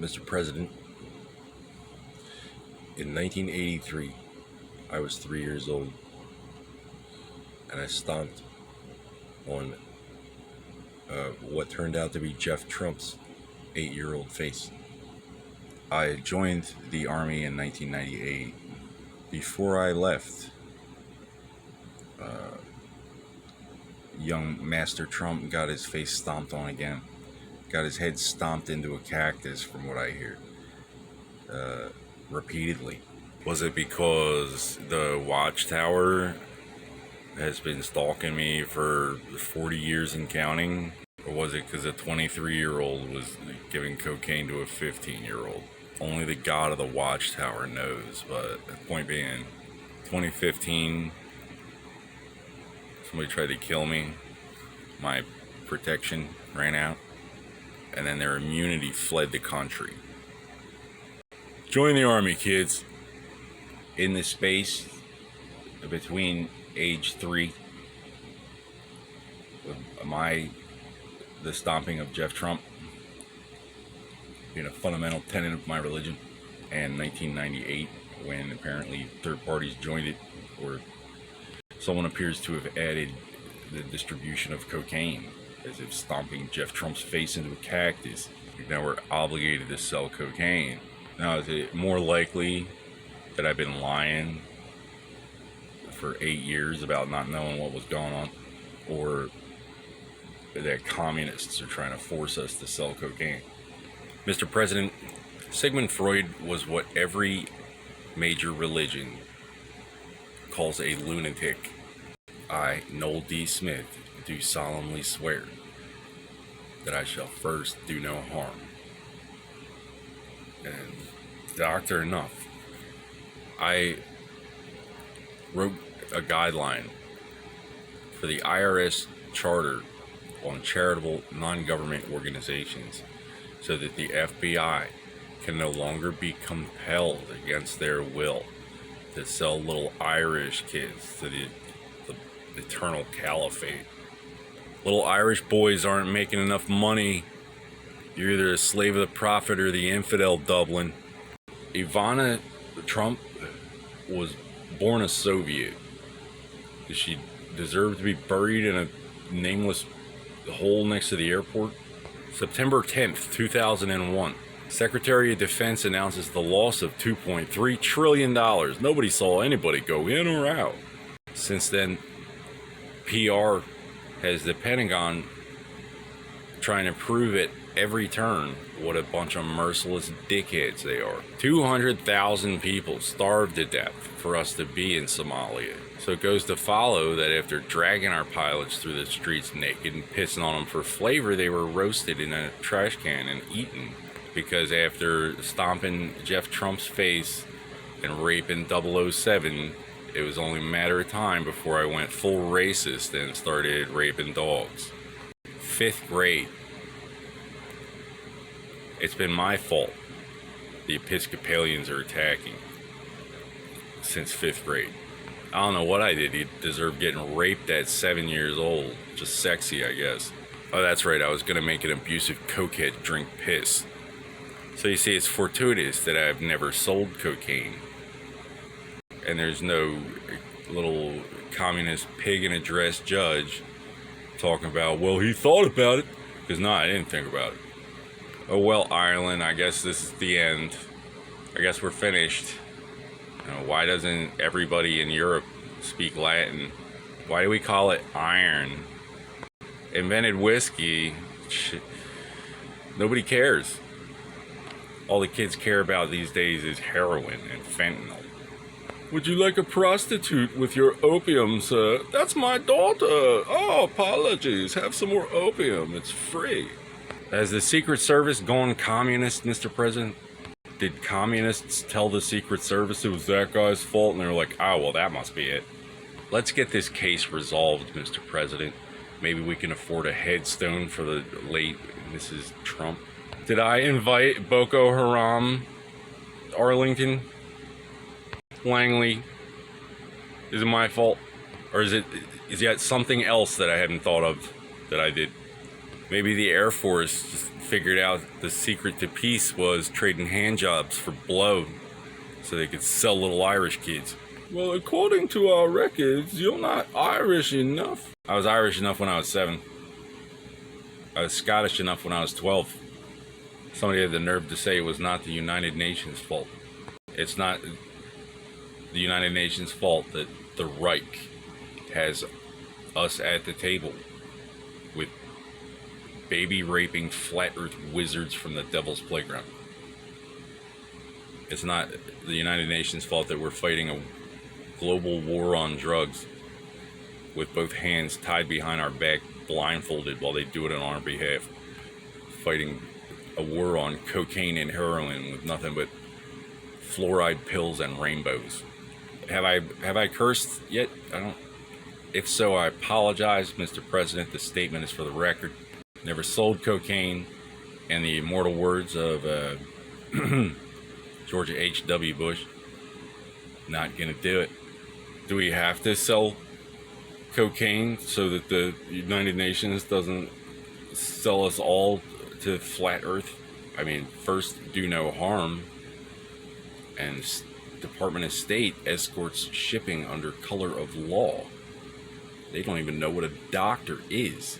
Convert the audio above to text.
Mr. President, in 1983, I was 3 years old, and I stomped on what turned out to be Jeff Trump's 8-year-old face. I joined the Army in 1998. Before I left, young Master Trump got his face stomped on again. Got his head stomped into a cactus, from what I hear, repeatedly. Was it because the Watchtower has been stalking me for 40 years and counting? Or was it because a 23-year-old was giving cocaine to a 15-year-old? Only the god of the Watchtower knows, but the point being, 2015, somebody tried to kill me. My protection ran out, and then their immunity fled the country. Join the Army, kids. In the space between age 3, the stomping of Jeff Trump being a fundamental tenet of my religion, and 1998, when apparently third parties joined it, or someone appears to have added the distribution of cocaine, as if stomping Jeff Trump's face into a cactus. Now we're obligated to sell cocaine. Now, is it more likely that I've been lying for 8 years about not knowing what was going on, or that communists are trying to force us to sell cocaine? Mr. President, Sigmund Freud was what every major religion calls a lunatic. I, Noel D. Smith, do solemnly swear that I shall first do no harm. And Dr. Enough, I wrote a guideline for the IRS charter on charitable non-government organizations so that the FBI can no longer be compelled against their will to sell little Irish kids to the eternal caliphate. Little Irish boys aren't making enough money. You're either a slave of the prophet or the infidel Dublin. Ivana Trump was born a Soviet. Does she deserve to be buried in a nameless hole next to the airport? September 10th, 2001. Secretary of Defense announces the loss of $2.3 trillion. Nobody saw anybody go in or out. Since then, PR has the Pentagon trying to prove at every turn what a bunch of merciless dickheads they are. 200,000 people starved to death for us to be in Somalia. So it goes to follow that after dragging our pilots through the streets naked and pissing on them for flavor, they were roasted in a trash can and eaten. Because after stomping Jeff Trump's face and raping 007, it was only a matter of time before I went full racist and started raping dogs. 5th grade. It's been my fault the Episcopalians are attacking since 5th grade. I don't know what I did to deserve getting raped at 7 years old. Just sexy, I guess. Oh, that's right, I was gonna make an abusive cokehead drink piss. So you see, it's fortuitous that I've never sold cocaine. And there's no little communist pig in a dress judge talking about, well, he thought about it. Because no, I didn't think about it. Oh well, Ireland, I guess this is the end. I guess we're finished. Why doesn't everybody in Europe speak Latin? Why do we call it iron? Invented whiskey. Nobody cares. All the kids care about these days is heroin and fentanyl. Would you like a prostitute with your opium, sir? That's my daughter. Oh, apologies. Have some more opium. It's free. Has the Secret Service gone communist, Mr. President? Did communists tell the Secret Service it was that guy's fault? And they were like, oh, well, that must be it. Let's get this case resolved, Mr. President. Maybe we can afford a headstone for the late Mrs. Trump. Did I invite Boko Haram, Arlington, Langley? Is it my fault? Or is that something else that I hadn't thought of that I did? Maybe the Air Force just figured out the secret to peace was trading hand jobs for blow so they could sell little Irish kids. Well, according to our records, you're not Irish enough. I was Irish enough when I was 7. I was Scottish enough when I was 12. Somebody had the nerve to say it was not the United Nations' fault. It's not the United Nations' fault that the Reich has us at the table with baby-raping flat earth wizards from the Devil's Playground. It's not the United Nations' fault that we're fighting a global war on drugs with both hands tied behind our back, blindfolded while they do it on our behalf. Fighting a war on cocaine and heroin with nothing but fluoride pills and rainbows. Have I cursed yet? I don't. If so, I apologize, Mr. President. The statement is for the record. Never sold cocaine, and the immortal words of George H.W. Bush, not gonna do it. Do we have to sell cocaine so that the United Nations doesn't sell us all to flat earth? I mean, first, do no harm, and Department of State escorts shipping under color of law. They don't even know what a doctor is.